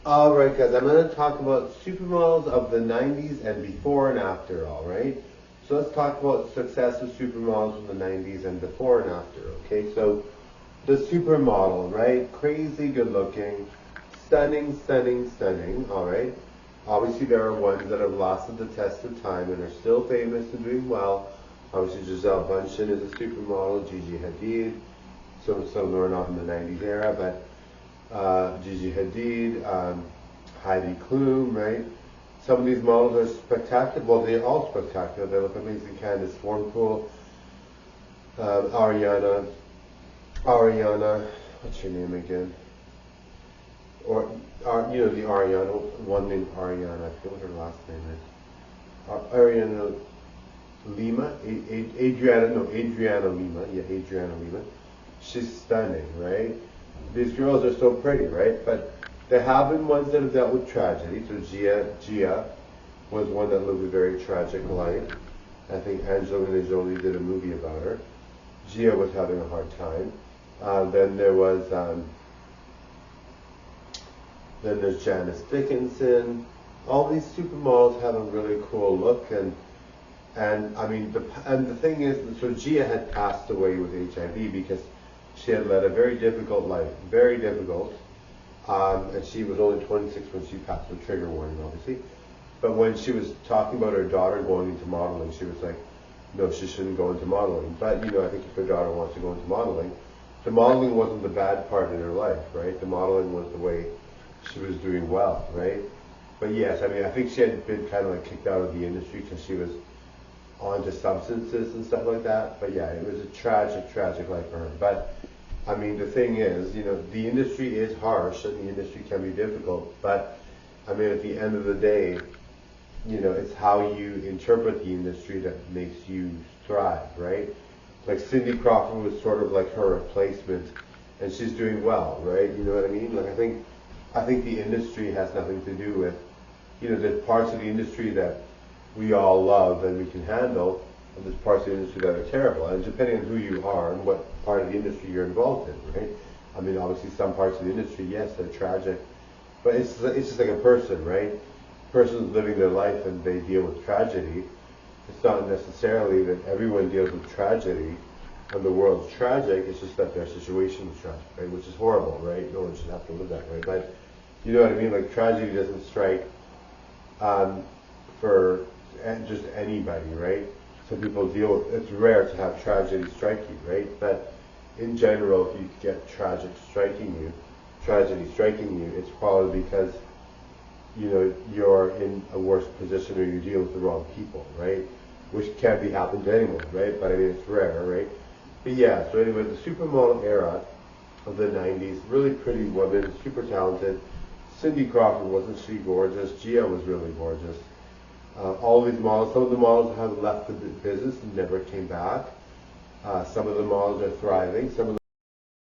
Alright guys, I'm going to talk about supermodels of the 90s and before and after, alright? So let's talk about success of supermodels from the 90s and before and after, okay? So the supermodel, right? Crazy good looking, stunning, stunning, stunning, alright? Obviously there are ones that have lasted the test of time and are still famous and doing well. Obviously Gisele Bündchen is a supermodel, Gigi Hadid, some of them are not in the 90s era, but Gigi Hadid, Heidi Klum, right? Some of these models are spectacular. Well, they're all spectacular. They look amazing. Candice Swarmpool, Ariana, what's her name again? Or, the Ariana, one named Ariana. I forget what her last name is. Ariana Lima, Adriana Lima. Yeah, Adriana Lima. She's stunning, right? These girls are so pretty, right? But there have been ones that have dealt with tragedy. So Gia was one that lived a very tragic life. I think Angelina Jolie did a movie about her. Gia was having a hard time. Then there's Janice Dickinson. All these supermodels have a really cool look, and I mean, the thing is, so Gia had passed away with HIV because she had led a very difficult life, very difficult, and she was only 26 when she passed, so trigger warning, obviously. But when she was talking about her daughter going into modeling, she was like, no, she shouldn't go into modeling. But, I think if her daughter wants to go into modeling, the modeling wasn't the bad part in her life, right? The modeling was the way she was doing well, right? But yes, I mean, I think she had been kind of like kicked out of the industry because she was onto substances and stuff like that. But yeah, it was a tragic, tragic life for her. But I mean, the thing is, the industry is harsh and the industry can be difficult. But I mean, at the end of the day, it's how you interpret the industry that makes you thrive, right? Like Cindy Crawford was sort of like her replacement, and she's doing well, right? You know what I mean? Like I think the industry has nothing to do with, there's parts of the industry that we all love and we can handle, and there's parts of the industry that are terrible. And depending on who you are and what part of the industry you're involved in, right? I mean, obviously some parts of the industry, yes, they're tragic, but it's just like a person, right? A person's living their life and they deal with tragedy. It's not necessarily that everyone deals with tragedy and the world's tragic, it's just that their situation is tragic, right? Which is horrible, right? No one should have to live that way. But you know what I mean? Like tragedy doesn't strike for just anybody, right? Some people deal with, it's rare to have tragedy strike you, right? But in general, if you get tragedy striking you, it's probably because, you're in a worse position or you deal with the wrong people, right? Which can be happened to anyone, right? But I mean, it's rare, right? But yeah, so anyway, the supermodel era of the 90s, really pretty women, super talented. Cindy Crawford, wasn't she gorgeous? Gia was really gorgeous. All these models, some of the models have left the business and never came back. Some of the models are thriving. Some of